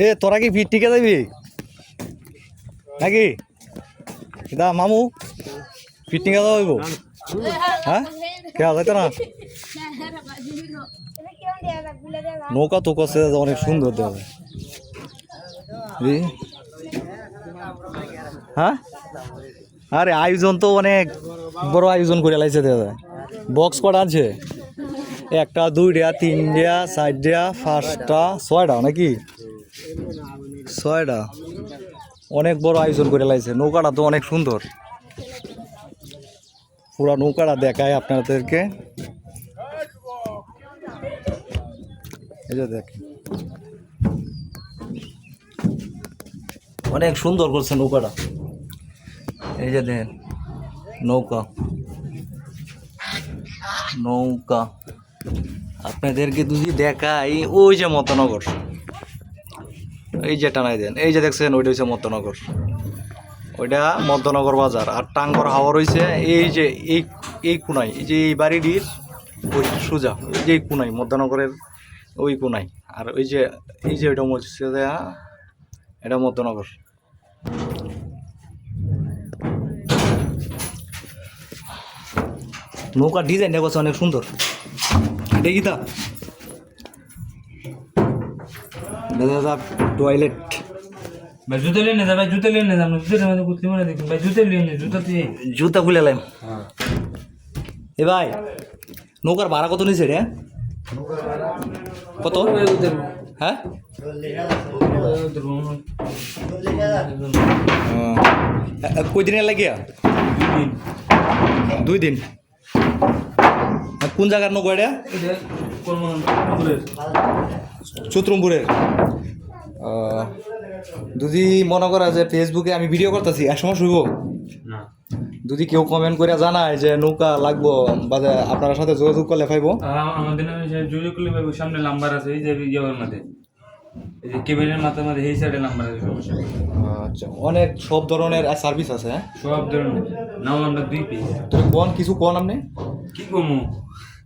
এ তোরা কি ফিট টিকে যাবি নাকি দা মামু ফিট টিকে যাবো হ্যাঁ কে যাইতো না নৌকা তো করছে অনেক সুন্দর দেওয়া হ্যাঁ আরে আয়োজন তো অনেক বড় আয়োজন করে লাইছে দাদা বক্স কটা আছে একটা দুইটা তিনটা চারটা পাঁচটা ছয়টা নাকি ছয়টা অনেক বড় আয়োজন করে লাইছে নৌকাটা তো অনেক সুন্দর পুরা নৌকাটা দেখায় আপনাদেরকে এই যে দেখ অনেক সুন্দর করছে নৌকাটা এই যে দেখেন নৌকা নৌকা আপনাদেরকে যদি দেখাই ওই যে মতনগর এই যে টানাই দেন এই যে দেখছেন ওইটা হচ্ছে মধ্যনগর ওইটা মধ্যনগর বাজার আর টাঙ্গর হাওয়া রয়েছে এই যে এই কোনায় এই যে এই বাড়িটির ওই সোজা এই যে এই কোনায় মধ্যনগরের ওই কোনায় আর ওই যে ওইটা মসজিদ এটা মধ্যনগর নৌকার ডিজাইনটা করছে অনেক সুন্দর দেখি তা দাদা টয়লেট ভাই জুতা নিয়ে যা ভাই জুতা নিয়ে যা আমরা জুতা মধ্যে কুত্তি মারা দেখুন ভাই জুতা নিয়ে নে জুতা দিয়ে জুতা খুলে লাইম এ ভাই নৌকার ভাড়া কত নিছে রে কত হ্যাঁ কই দিনের লাগিয়া 2 দিন কোন জায়গার নৌকা এটা চুতরমপুরের যদি মনে করা যে ফেসবুকে আমি ভিডিও করতেছি এক সময় শুইব না যদি কেউ কমেন্ট করে জানায় যে নৌকা লাগবো বা আপনার সাথে যোগাযোগ করলে পাইবো আমাদের যোগাযোগ করলে পাইবো সামনে নাম্বার আছে এই যে ইয়ের মধ্যে এই যে কেবিনের মাথার মধ্যে এই সাইডে নাম্বার আছে সমস্যা আচ্ছা অনেক সব ধরনের সার্ভিস আছে হ্যাঁ সব ধরনের নাও আমরা 2 পেজ তুই কোন কিছু কোন আপনি কি কমু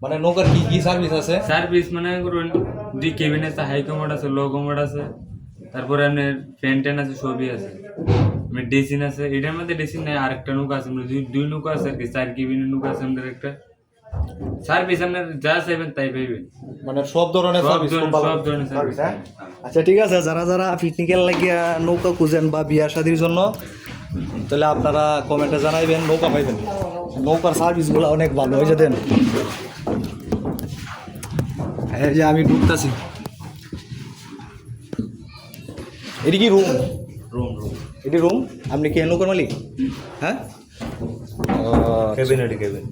মানে নৌকার কি কি সার্ভিস আছে সার্ভিস মানে করুন 2 কেবিন আছে হাই কমোড আছে লো কমোড আছে তারপরে আপনার ফ্যান ট্যান আছে সবই আছে মানে ডেসিন আছে এটার মধ্যে ডেসিন নাই আরেকটা নৌকা আছে আমরা 2 নৌকা আছে আর কি 4 কেবিনের নৌকা আছে আমাদের একটা সার্ভিস আপনার যা চাইবেন তাই পাইবেন মানে সব ধরনের সার্ভিস সব ধরনের সার্ভিস হ্যাঁ আচ্ছা ঠিক আছে যারা যারা পিকনিকের লাগিয়া নৌকা খুঁজেন বা বিয়া শাদির জন্য তাহলে আপনারা কমেন্টে জানাইবেন নৌকা পাইবেন নৌকার সার্ভিসগুলো অনেক ভালো হয়ে যেতেন এই যে আমি ঢুকতেছি এটি কি রুম রুম এটি রুম আপনি কি নৌকার মালিক হ্যাঁ কেবিন এটি কেবিন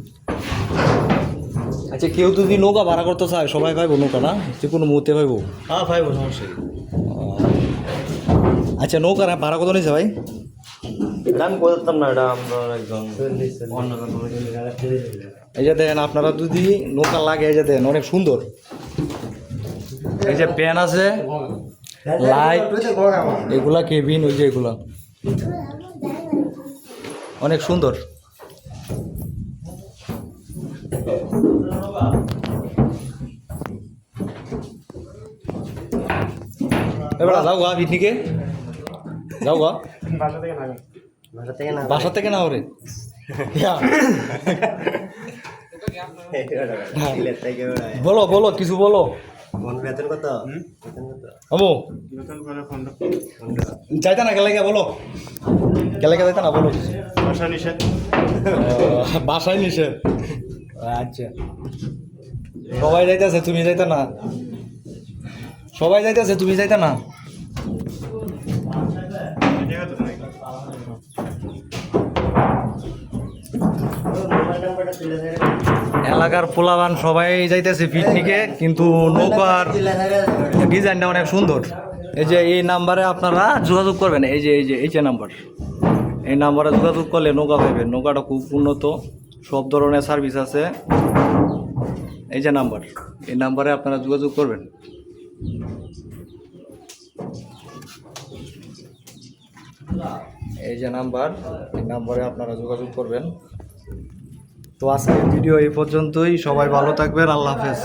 আচ্ছা কেউ যদি নৌকা ভাড়া করতে চায় সবাই পাইবো নৌকা না যে কোনো মুহূর্তে পাইবো হ্যাঁ পাইবো সমস্যা আচ্ছা নৌকা ভাড়া কত নিয়েছে ভাই এটা আমি বলতাম না এটা আমরা একদম এই যে দেখেন আপনারা যদি নৌকা লাগে এই যে দেখেন অনেক সুন্দর এই যে প্যান আছে লাইট এগুলা কেবিন ওই যে এগুলা অনেক সুন্দর এবার যাও গা পিকনিকে যাও গা বাসা থেকে না ওরে বলো বলো কিছু বলো বেতন কত আমো যাইতা না গেলে বলো গেলে যাইতা না বলো বাসায় নিষেধ আচ্ছা সবাই যাইতেছে তুমি যাইতা না সবাই যাইতেছে তুমি যাইতা না এলাকার পোলাবান সবাই যাইতেছে পিকনিকে কিন্তু নৌকার ডিজাইনটা অনেক সুন্দর এই যে এই নাম্বারে আপনারা যোগাযোগ করবেন এই যে নাম্বার এই নাম্বারে যোগাযোগ করলে নৌকা পাইবেন নৌকাটা খুব উন্নত সব ধরনের সার্ভিস আছে এই যে নাম্বার এই নাম্বারে আপনারা যোগাযোগ করবেন এই যে নাম্বার এই নাম্বারে আপনারা যোগাযোগ করবেন তো আজকের ভিডিও এই পর্যন্তই সবাই ভালো থাকবেন আল্লাহ হাফেজ